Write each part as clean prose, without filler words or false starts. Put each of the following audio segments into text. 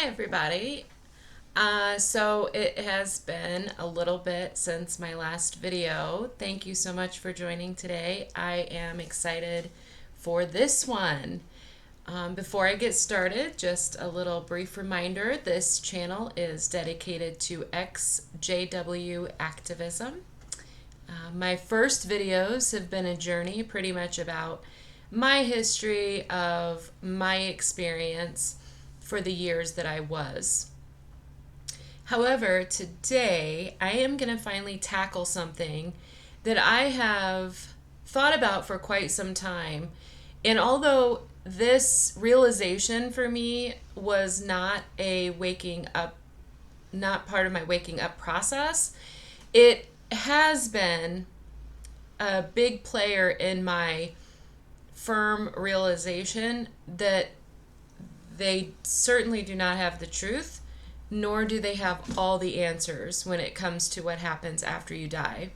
Hi, everybody. So it has been a little bit since my last video. Thank you so much for joining today. I am excited for this one. Before I get started, just a little brief reminder, this channel is dedicated to ex-JW activism. My first videos have been a journey pretty much about my history of my experience for the years that I was. However, today I am going to finally tackle something that I have thought about for quite some time. And although this realization for me was not not part of my waking up process, it has been a big player in my firm realization that they certainly do not have the truth, nor do they have all the answers when it comes to what happens after you die.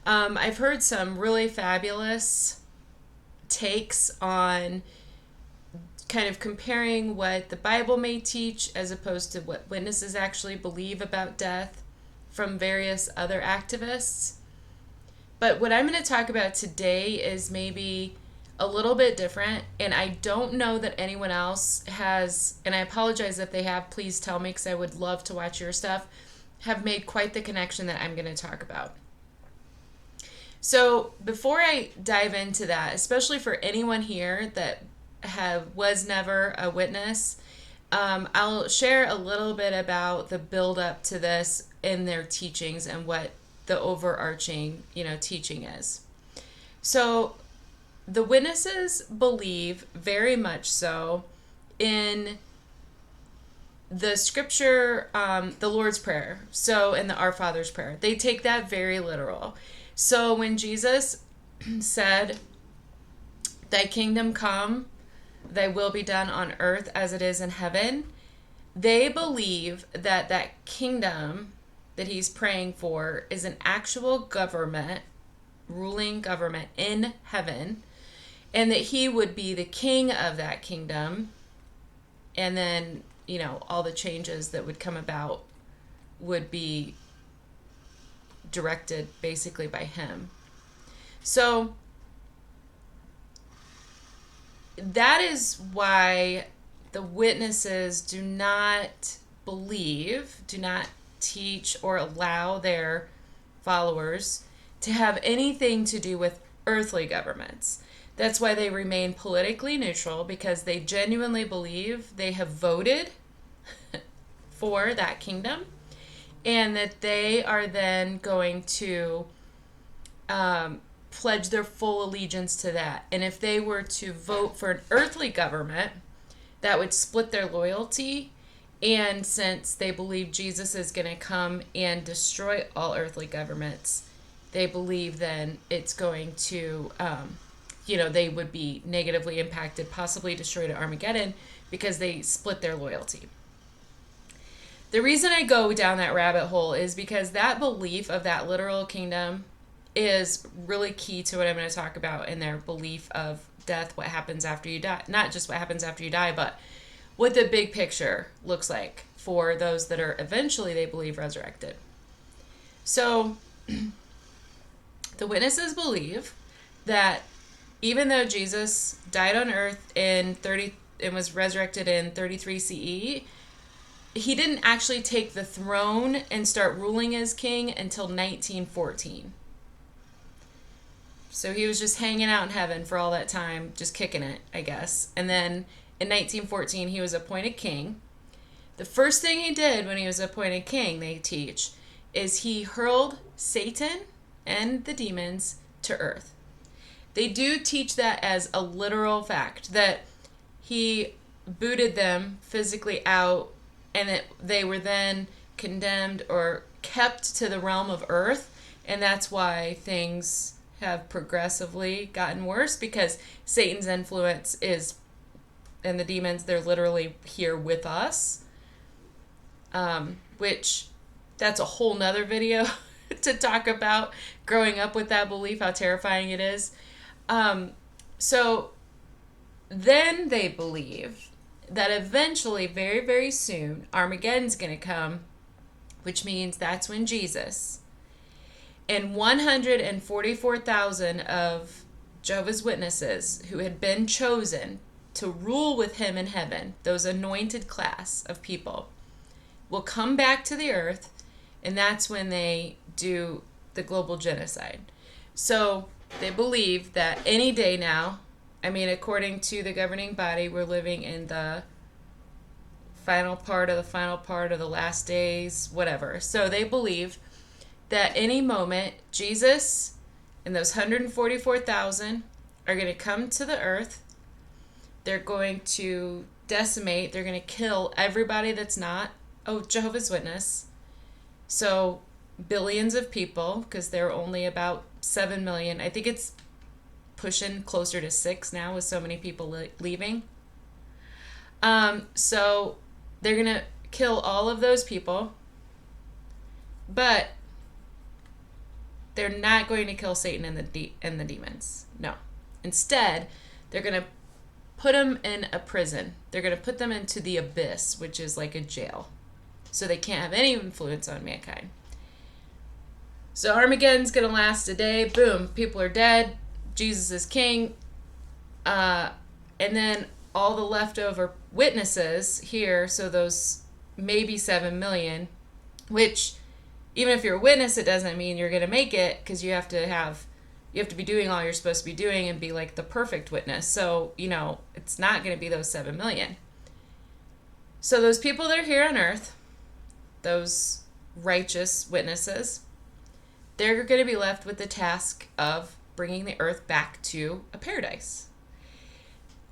I've heard some really fabulous takes on kind of comparing what the Bible may teach as opposed to what witnesses actually believe about death from various other activists. But what I'm going to talk about today is maybe a little bit different, and I don't know that anyone else has, and I apologize if they have, please tell me because I would love to watch your stuff, have made quite the connection that I'm going to talk about. So before I dive into that, especially for anyone here that was never a witness, I'll share a little bit about the build up to this in their teachings and what the overarching, teaching is. So the witnesses believe very much so in the scripture, the Lord's Prayer, so in the Our Father's Prayer. They take that very literal. So when Jesus said, "Thy kingdom come, thy will be done on earth as it is in heaven," they believe that that kingdom that he's praying for is an actual government, ruling government in heaven, and that he would be the king of that kingdom, and then, all the changes that would come about would be directed basically by him. So that is why the witnesses do not teach, or allow their followers to have anything to do with earthly governments. That's why they remain politically neutral, because they genuinely believe they have voted for that kingdom, and that they are then going to pledge their full allegiance to that. And if they were to vote for an earthly government, that would split their loyalty. And since they believe Jesus is going to come and destroy all earthly governments, they believe then it's going to, they would be negatively impacted, possibly destroyed at Armageddon, because they split their loyalty. The reason I go down that rabbit hole is because that belief of that literal kingdom is really key to what I'm going to talk about in their belief of death, what happens after you die. Not just what happens after you die, but what the big picture looks like for those that are eventually, they believe, resurrected. So the witnesses believe that even though Jesus died on earth in 30 and was resurrected in 33 CE, he didn't actually take the throne and start ruling as king until 1914. So he was just hanging out in heaven for all that time, just kicking it, I guess. And then in 1914, he was appointed king. The first thing he did when he was appointed king, they teach, is he hurled Satan and the demons to earth. They do teach that as a literal fact, that he booted them physically out, and that they were then condemned or kept to the realm of earth. And that's why things have progressively gotten worse, because Satan's influence is, and the demons, they're literally here with us. Which, that's a whole nother video to talk about growing up with that belief, how terrifying it is. So then they believe that eventually, very, very soon, Armageddon's going to come, which means that's when Jesus and 144,000 of Jehovah's Witnesses who had been chosen to rule with him in heaven, those anointed class of people, will come back to the earth, and that's when they do the global genocide. So they believe that any day now, I mean, according to the governing body, we're living in the final part of the last days, whatever. So they believe that any moment, Jesus and those 144,000 are going to come to the earth. They're going to decimate, they're going to kill everybody that's not a Jehovah's Witness. So billions of people, because there are only about 7 million. I think it's pushing closer to 6 now with so many people leaving. So they're going to kill all of those people, but they're not going to kill Satan and the demons. No. Instead, they're going to put them in a prison. They're going to put them into the abyss, which is like a jail. So they can't have any influence on mankind. So Armageddon's going to last a day. Boom. People are dead. Jesus is king. And then all the leftover witnesses here, so those maybe 7 million, which even if you're a witness, it doesn't mean you're going to make it, because you have to be doing all you're supposed to be doing and be like the perfect witness. So, it's not going to be those 7 million. So those people that are here on earth, those righteous witnesses, they're going to be left with the task of bringing the earth back to a paradise.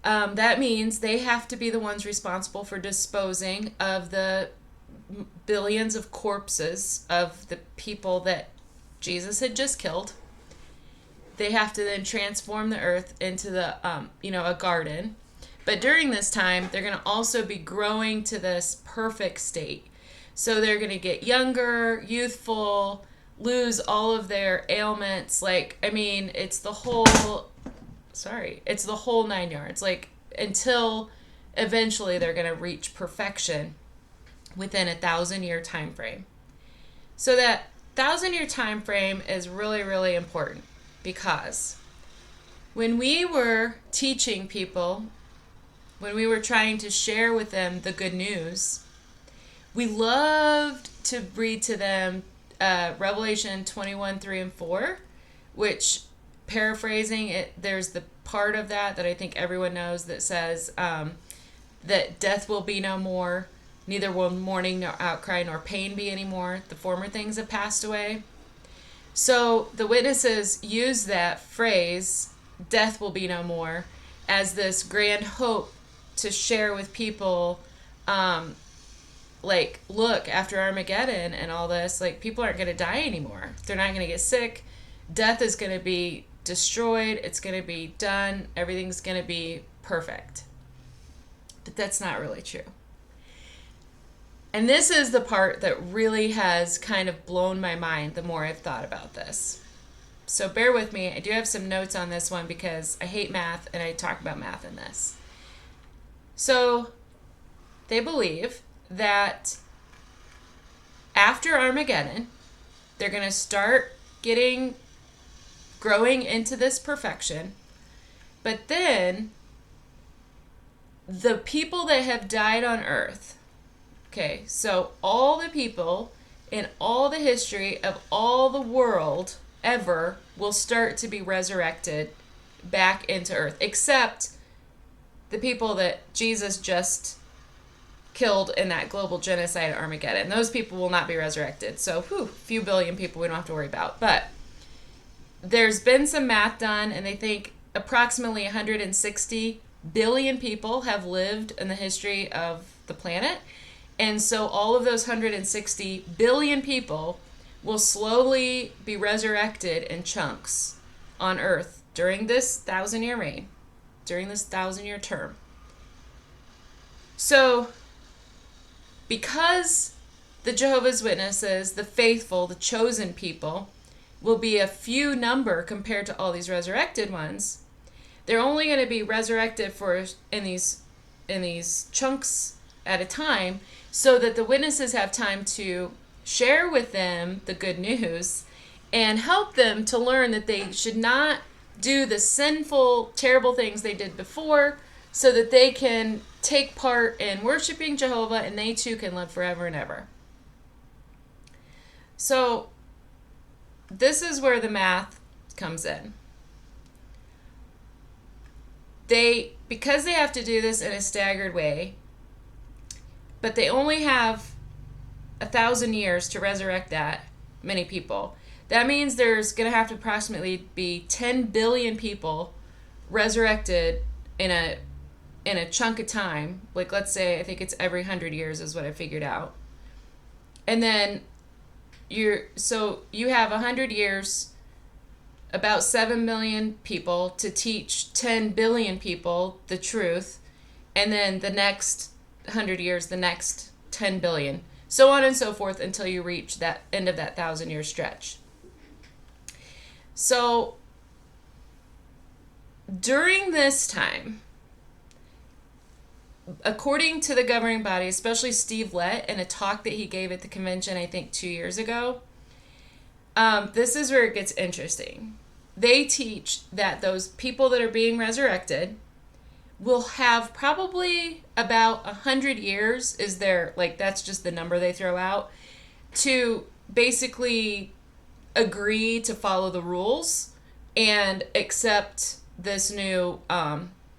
That means they have to be the ones responsible for disposing of the billions of corpses of the people that Jesus had just killed. They have to then transform the earth into a garden. But during this time, they're going to also be growing to this perfect state. So they're going to get younger, youthful, lose all of their ailments. It's the whole 9 yards. Until eventually they're going to reach perfection within 1,000-year time frame. So that 1,000-year time frame is really, really important, because when we were teaching people, when we were trying to share with them the good news, we loved to read to them Revelation 21, 3 and 4, which, paraphrasing it, there's the part of that I think everyone knows that says that death will be no more, neither will mourning nor outcry nor pain be anymore. The former things have passed away. So the witnesses use that phrase, death will be no more, as this grand hope to share with people, look, after Armageddon and all this, people aren't going to die anymore. They're not going to get sick. Death is going to be destroyed. It's going to be done. Everything's going to be perfect. But that's not really true. And this is the part that really has kind of blown my mind the more I've thought about this. So bear with me. I do have some notes on this one because I hate math and I talk about math in this. So they believe that after Armageddon, they're going to start growing into this perfection. But then the people that have died on earth, okay, so all the people in all the history of all the world ever will start to be resurrected back into earth, except the people that Jesus just killed in that global genocide at Armageddon. Those people will not be resurrected. So, few billion people we don't have to worry about. But there's been some math done, and they think approximately 160 billion people have lived in the history of the planet. And so all of those 160 billion people will slowly be resurrected in chunks on Earth during this 1,000-year reign, during this 1,000-year term. So, because the Jehovah's Witnesses, the faithful, the chosen people, will be a few number compared to all these resurrected ones, they're only going to be resurrected in these in these chunks at a time, so that the witnesses have time to share with them the good news and help them to learn that they should not do the sinful, terrible things they did before, so that they can take part in worshiping Jehovah and they too can live forever and ever. So this is where the math comes in. Because they have to do this in a staggered way, but they only have 1,000 years to resurrect that many people. That means there's going to have to approximately be 10 billion people resurrected in a chunk of time. Like, let's say, I think it's every 100 years is what I figured out. And then you have 100 years, about 7 million people to teach 10 billion people the truth, and then the next 100 years, the next 10 billion, so on and so forth until you reach that end of that 1,000-year stretch. So during this time, according to the governing body, especially Steve Lett, in a talk that he gave at the convention, I think 2 years ago, this is where it gets interesting. They teach that those people that are being resurrected will have probably about 100 years, that's just the number they throw out, to basically agree to follow the rules and accept this new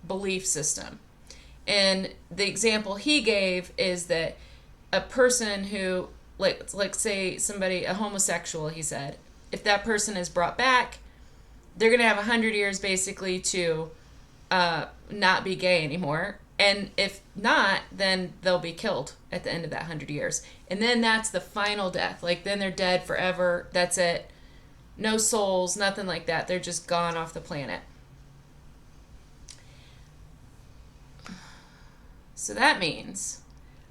belief system. And the example he gave is that a person who, like say somebody, a homosexual, he said, if that person is brought back, they're going to have 100 years basically to not be gay anymore. And if not, then they'll be killed at the end of that 100 years. And then that's the final death. Like, then they're dead forever. That's it. No souls, nothing like that. They're just gone off the planet. So that means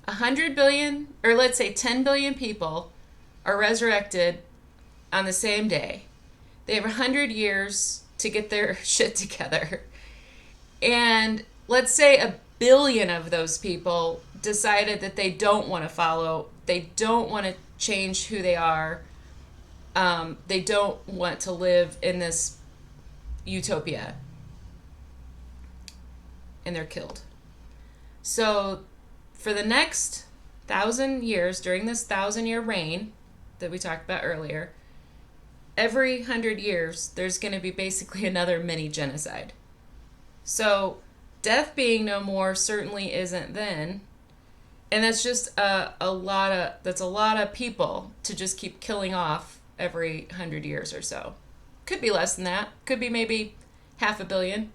100 billion, or let's say 10 billion people are resurrected on the same day. They have 100 years to get their shit together. And let's say 1 billion of those people decided that they don't want to follow, they don't want to change who they are, they don't want to live in this utopia. And they're killed. So for the next 1,000 years, during this 1,000-year reign that we talked about earlier, every 100 years, there's going to be basically another mini genocide. So death being no more certainly isn't then. And that's just a lot of people to just keep killing off every 100 years or so. Could be less than that. Could be maybe 500 million.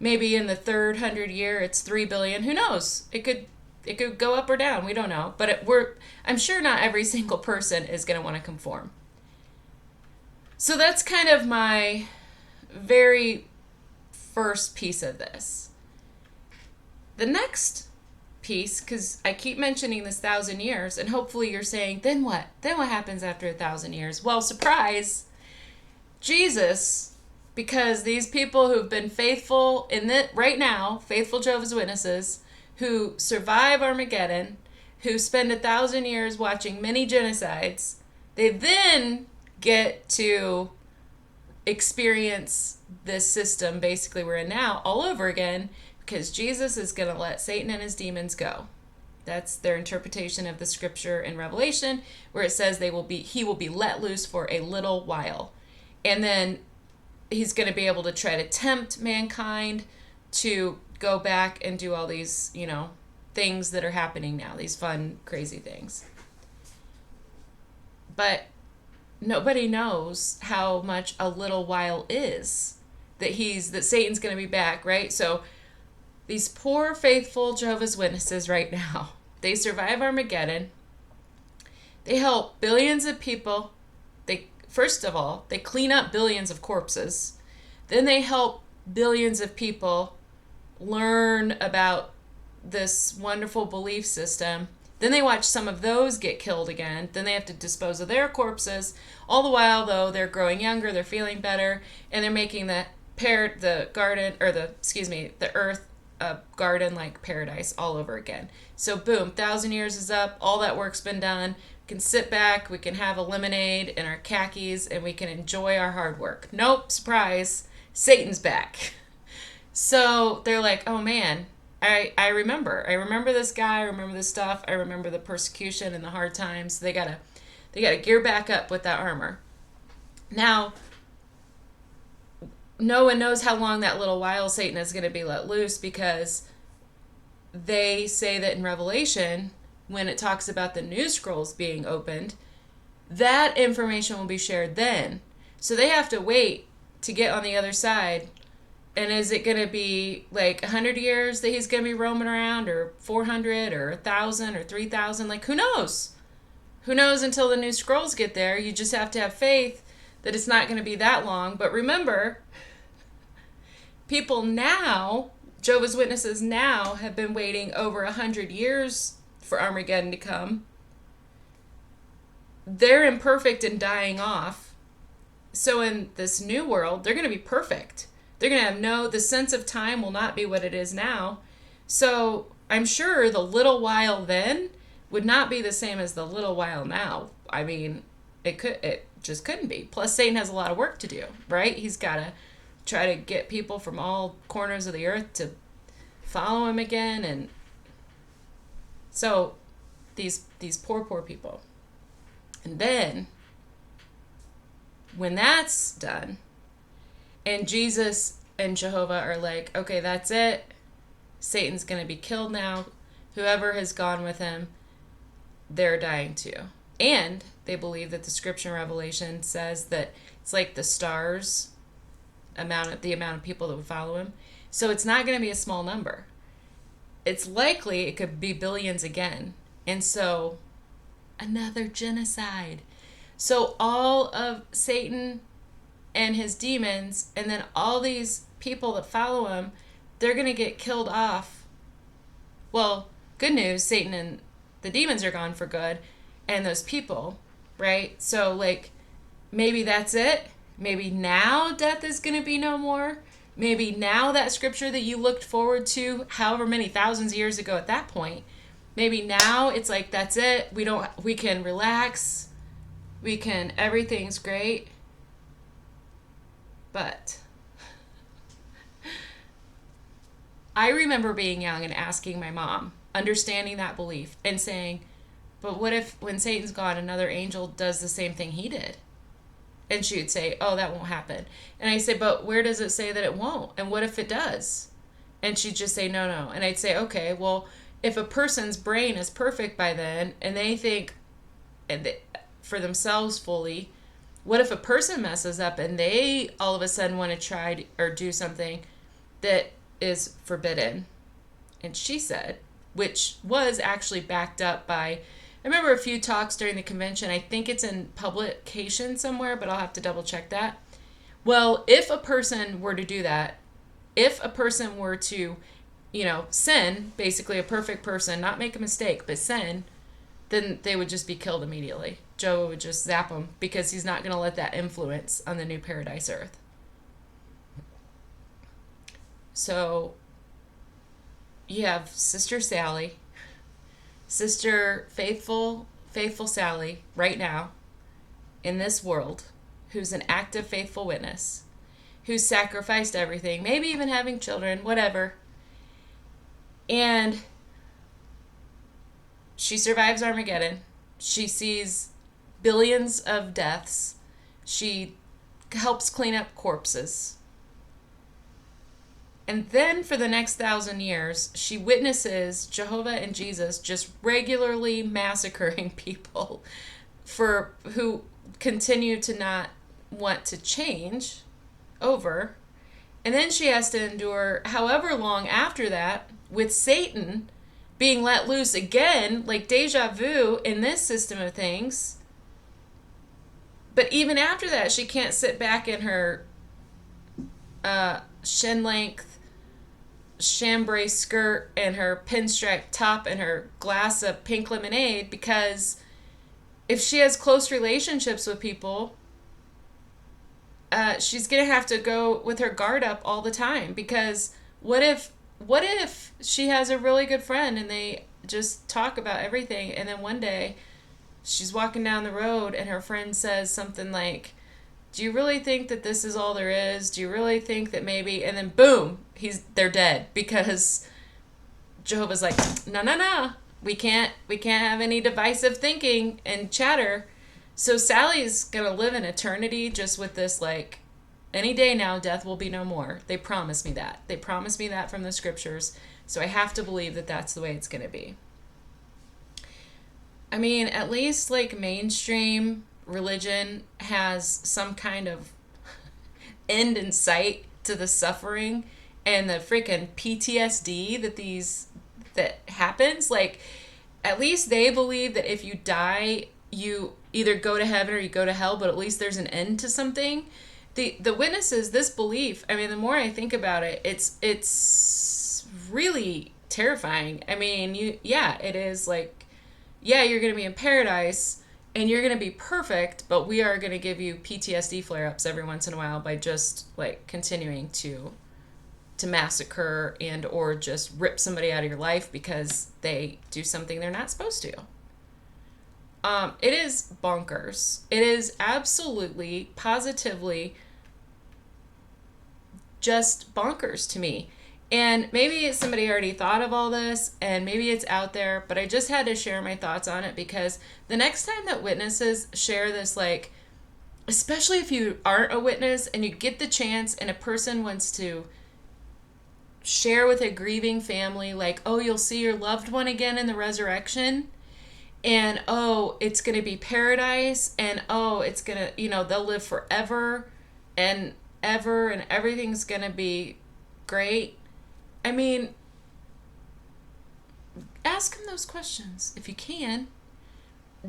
Maybe in the third 100 year, it's 3 billion. Who knows? It could go up or down. We don't know. But I'm sure not every single person is going to want to conform. So that's kind of my very first piece of this. The next piece, because I keep mentioning this 1,000 years, and hopefully you're saying, then what? Then what happens after 1,000 years? Well, surprise, Jesus, because these people who've been faithful right now, faithful Jehovah's Witnesses, who survive Armageddon, who spend 1,000 years watching many genocides, they then get to experience this system basically we're in now all over again, because Jesus is going to let Satan and his demons go. That's their interpretation of the scripture in Revelation, where it says he will be let loose for a little while. And then he's going to be able to try to tempt mankind to go back and do all these, things that are happening now, these fun, crazy things. But nobody knows how much a little while is that Satan's going to be back, right? So these poor, faithful Jehovah's Witnesses right now, they survive Armageddon. They help billions of people. First of all, they clean up billions of corpses. Then they help billions of people learn about this wonderful belief system. Then they watch some of those get killed again. Then they have to dispose of their corpses. All the while, though, they're growing younger, they're feeling better, and they're making the earth a garden like paradise all over again. So boom, 1,000 years is up, all that work's been done. We can sit back, we can have a lemonade in our khakis, and we can enjoy our hard work. Nope, surprise, Satan's back. So they're like, oh man, I remember this guy, I remember this stuff, I remember the persecution and the hard times. They gotta gear back up with that armor. Now, no one knows how long that little while Satan is going to be let loose, because they say that in Revelation, when it talks about the new scrolls being opened, that information will be shared then. So they have to wait to get on the other side. And is it going to be like 100 years that he's going to be roaming around, or 400 or 1,000 or 3,000? Like, who knows? Who knows until the new scrolls get there? You just have to have faith that it's not going to be that long. But remember, people now, Jehovah's Witnesses now, have been waiting over 100 years for Armageddon to come. They're imperfect and dying off. So in this new world, they're going to be perfect. They're going to have the sense of time will not be what it is now. So I'm sure the little while then would not be the same as the little while now. I mean, it just couldn't be. Plus, Satan has a lot of work to do, right? He's got to try to get people from all corners of the earth to follow him again. And so these poor people. And then when that's done, and Jesus and Jehovah are like, okay, that's it. Satan's going to be killed now. Whoever has gone with him, they're dying too. And they believe that the scripture in Revelation says that it's like the stars, the amount of people that would follow him. So it's not going to be a small number. It's likely it could be billions again. And so another genocide. So all of Satan and his demons, and then all these people that follow him, they're going to get killed off. Well, good news, Satan and the demons are gone for good, and those people, right? So, like, maybe that's it. Maybe now death is going to be no more. Maybe now that scripture that you looked forward to however many thousands of years ago at that point, maybe now it's like, that's it. We can relax. Everything's great. But I remember being young and asking my mom, understanding that belief, and saying, but what if when Satan's gone, another angel does the same thing he did? And she would say, oh, that won't happen. And I say, but where does it say that it won't? And what if it does? And she'd just say, no. And I'd say, okay, well, if a person's brain is perfect by then, and they think for themselves fully, what if a person messes up and they all of a sudden want to try or do something that is forbidden? And she said, which was actually backed up by, I remember a few talks during the convention. I think it's in publication somewhere, but I'll have to double check that. Well, if a person were to do that, if a person were to, sin, basically a perfect person, not make a mistake, but sin, then they would just be killed immediately. Joe would just zap them, because he's not going to let that influence on the new paradise earth. So you have Sister Sally, Sister Faithful Sally, right now in this world, who's an active, faithful witness, who's sacrificed everything, maybe even having children, whatever. And she survives Armageddon. She sees billions of deaths. She helps clean up corpses. And then for the next 1,000 years, she witnesses Jehovah and Jesus just regularly massacring people who continue to not want to change over. And then she has to endure however long after that with Satan being let loose again, like deja vu in this system of things. But even after that, she can't sit back in her shin-length chambray skirt and her pinstripe top and her glass of pink lemonade, because if she has close relationships with people, she's going to have to go with her guard up all the time. Because what if what if she has a really good friend and they just talk about everything, and then one day she's walking down the road and her friend says something like, do you really think that this is all there is? Do you really think that maybe, and then boom, they're dead because Jehovah's like, no, no, no, we can't have any divisive thinking and chatter. So Sally's gonna live in eternity just with this, like, any day now death will be no more. They promised me that. They promised me that from the scriptures. So I have to believe that that's the way it's gonna be. I mean, at least like mainstream religion has some kind of end in sight to the suffering and the freaking PTSD that happens. Like, at least they believe that if you die, you either go to heaven or you go to hell, but at least there's an end to something. The witnesses, this belief, I mean, the more I think about it, it's really terrifying. I mean, it is like, you're going to be in paradise and you're going to be perfect, but we are going to give you PTSD flare-ups every once in a while by just like continuing to massacre and or just rip somebody out of your life because they do something they're not supposed to. It is bonkers. It is absolutely, positively just bonkers to me. And maybe somebody already thought of all this and maybe it's out there, but I just had to share my thoughts on it because the next time that witnesses share this, like, especially if you aren't a witness and you get the chance and a person wants to share with a grieving family, like, oh, you'll see your loved one again in the resurrection, and oh, it's going to be paradise, and oh, it's going to, they'll live forever and ever, and everything's going to be great. I mean, ask them those questions if you can.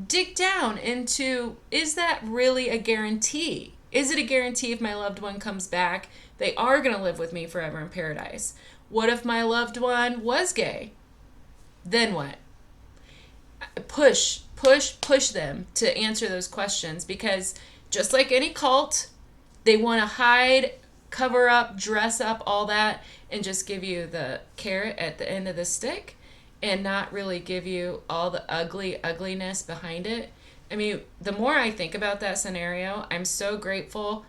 Dig down into, is that really a guarantee? Is it a guarantee if my loved one comes back, they are going to live with me forever in paradise? What if my loved one was gay? Then what? Push them to answer those questions, because just like any cult, they want to hide, cover up, dress up, all that, and just give you the carrot at the end of the stick and not really give you all the ugliness behind it. I mean, the more I think about that scenario, I'm so grateful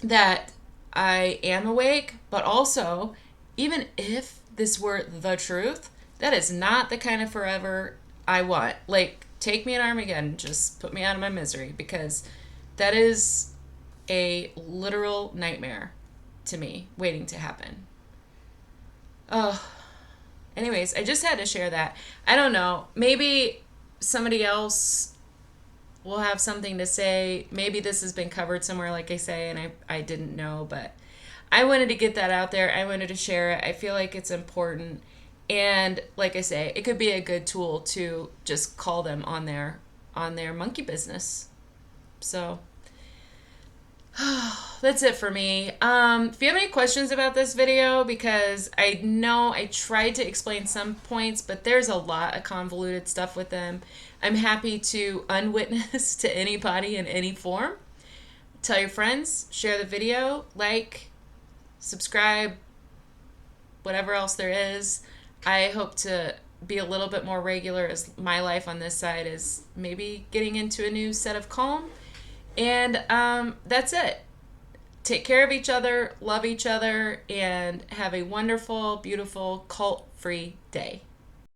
that I am awake, but also, even if this were the truth, that is not the kind of forever I want. Like, take me in Armageddon, just put me out of my misery, because that is a literal nightmare to me waiting to happen. Oh, anyways, I just had to share that. I don't know, maybe somebody else will have something to say. Maybe this has been covered somewhere, like I say, and I didn't know, but I wanted to get that out there. I wanted to share it. I feel like it's important. And like I say, it could be a good tool to just call them on their monkey business. So that's it for me. If you have any questions about this video, because I know I tried to explain some points, but there's a lot of convoluted stuff with them. I'm happy to unwitness to anybody in any form. Tell your friends, share the video, like, subscribe, whatever else there is. I hope to be a little bit more regular, as my life on this side is maybe getting into a new set of calm. And that's it. Take care of each other, love each other, and have a wonderful, beautiful, cult-free day.